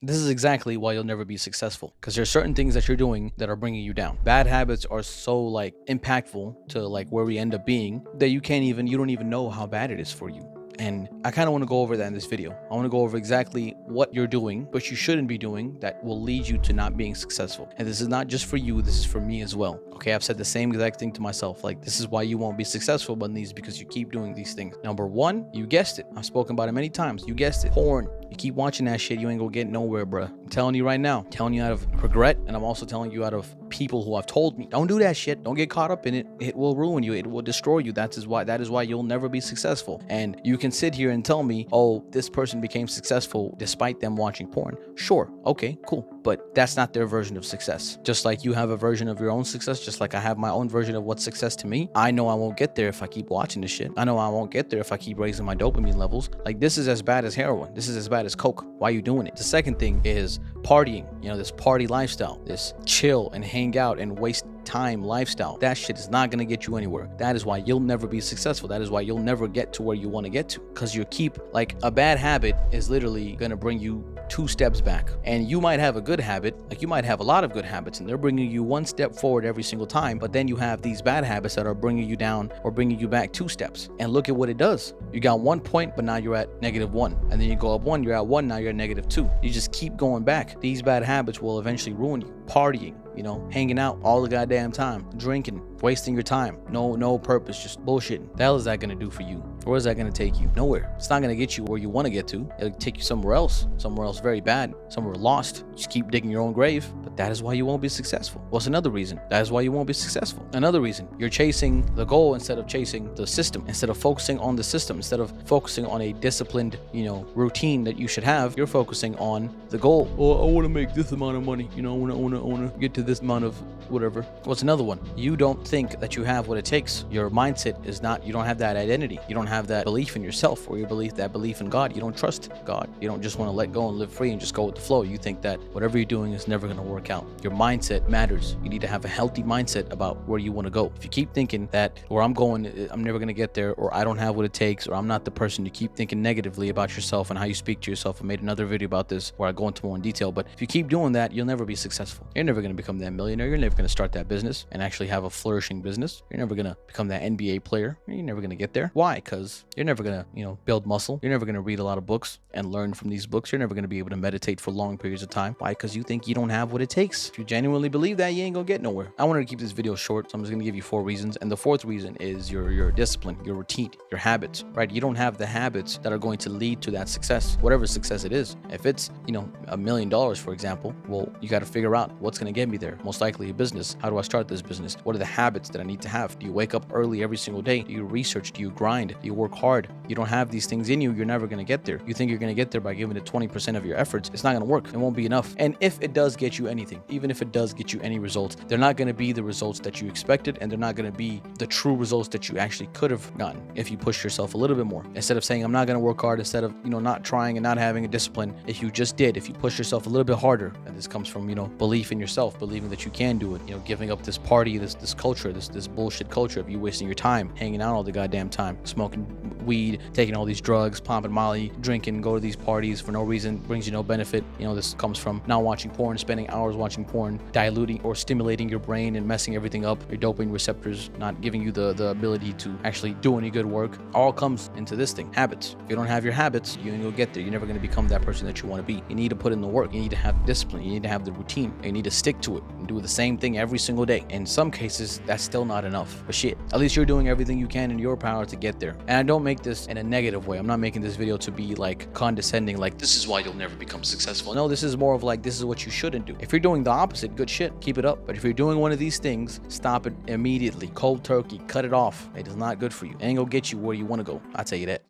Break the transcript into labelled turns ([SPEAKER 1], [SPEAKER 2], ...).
[SPEAKER 1] This is exactly why you'll never be successful, because there's certain things that you're doing that are bringing you down. Bad habits are so like impactful to like where we end up being that you don't even know how bad it is for you. And I kind of want to go over that in this video. I want to go over exactly what you're doing, but you shouldn't be doing, that will lead you to not being successful. And this is not just for you, this is for me as well. Okay, I've said the same exact thing to myself. Like, this is why you won't be successful, but these because you keep doing these things. Number one, you guessed it. I've spoken about it many times. You guessed it. Porn. You keep watching that shit, you ain't gonna get nowhere, bruh. I'm telling you right now. I'm telling you out of regret, and I'm also telling you out of people who have told me, don't do that shit. Don't get caught up in it. It will ruin you. It will destroy you. That is why you'll never be successful. And you can sit here and tell me, oh, this person became successful despite them watching porn. Sure, okay, cool. But that's not their version of success. Just like you have a version of your own success, just like I have my own version of what's success to me. I know I won't get there if I keep watching this shit. I know I won't get there if I keep raising my dopamine levels. Like, this is as bad as heroin. This is as bad as coke. Why are you doing it? The second thing is partying. You know, this party lifestyle, this chill and hang out and waste time lifestyle. That shit is not going to get you anywhere. That is why you'll never be successful. That is why you'll never get to where you want to get to, because you keep, like, a bad habit is literally going to bring you 2 steps back. And you might have a good habit, like you might have a lot of good habits, and they're bringing you 1 step forward every single time, but then you have these bad habits that are bringing you down or bringing you back 2 steps. And look at what it does. You got 1 point, but now you're at -1. And then you go up 1, you're at 1, now you're at -2. You just keep going back. These bad habits will eventually ruin you. Partying, you know, hanging out all the goddamn time, drinking, wasting your time, no purpose, just bullshitting. The hell is that gonna do for you? Where is that gonna take you? Nowhere. It's not gonna get you where you want to get to. It'll take you somewhere else very bad, somewhere lost. Just keep digging your own grave. But that is why you won't be successful. What's another reason? That is why you won't be successful. Another reason, you're chasing the goal instead of chasing the system. Instead of focusing on the system, instead of focusing on a disciplined, you know, routine that you should have, you're focusing on the goal. Oh, I want to make this amount of money. You know, I want to get to this amount of whatever. What's another one? You don't think that you have what it takes. Your mindset is not, you don't have that identity. You don't have that belief in yourself, or your belief in God. You don't trust God. You don't just want to let go and live free and just go with the flow. You think that whatever you're doing is never going to work out. Your mindset matters. You need to have a healthy mindset about where you want to go. If you keep thinking that where I'm going, I'm never going to get there, or I don't have what it takes, or I'm not the person, you keep thinking negatively about yourself and how you speak to yourself. I made another video about this where I go into more in detail, but if you keep doing that, you'll never be successful. You're never going to become that millionaire. You're never going to start that business and actually have a flourishing business. You're never going to become that NBA player. You're never going to get there. Why? Because you're never going to, you know, build muscle. You're never going to read a lot of books and learn from these books. You're never going to be able to meditate for long periods of time. Why? Because you think you don't have what it takes. If you genuinely believe that, you ain't gonna get nowhere. I wanted to keep this video short, so I'm just gonna give you 4 reasons. And the 4th reason is your discipline, your routine, your habits, right? You don't have the habits that are going to lead to that success, whatever success it is. If it's, you know, $1 million, for example, well, you got to figure out what's going to get me there. Most likely a business. How do I start this business? What are the habits that I need to have? Do you wake up early every single day? Do you research? Do you grind? Do you work hard? You don't have these things in you, you're never going to get there. You think you're going to get there by giving it 20% of your efforts. It's not going to work. It won't be enough. And if it does get you anything, even if it does get you any results, they're not going to be the results that you expected, and they're not going to be the true results that you actually could have gotten if you pushed yourself a little bit more. Instead of saying, I'm not going to work hard, instead of, you know, not trying and not having a discipline, if you just did, if you push yourself a little bit harder, and this comes from, you know, belief in yourself, believing that you can do it, you know, giving up this party, this culture, this bullshit culture of you wasting your time, hanging out all the goddamn time, smoking weed, taking all these drugs, popping Molly, drinking, go to these parties for no reason, brings you no benefit. You know, this comes from not watching porn, spending hours watching porn, diluting or stimulating your brain and messing everything up, your dopamine receptors, not giving you the ability to actually do any good work. All comes into this thing, habits. If you don't have your habits, you ain't gonna get there. You're never gonna become that person that you want to be. You need to put in the work. You need to have discipline. You need to have the routine. You need to stick to it and do the same thing every single day. In some cases, that's still not enough. But shit, at least you're doing everything you can in your power to get there. And I don't make this in a negative way. I'm not making this video to be like condescending, like this is why you'll never become successful. No, this is more of like, this is what you shouldn't do. If you're doing the opposite, good shit, keep it up. But if you're doing one of these things, stop it immediately. Cold turkey, cut it off. It is not good for you. It ain't gonna get you where you want to go. I'll tell you that.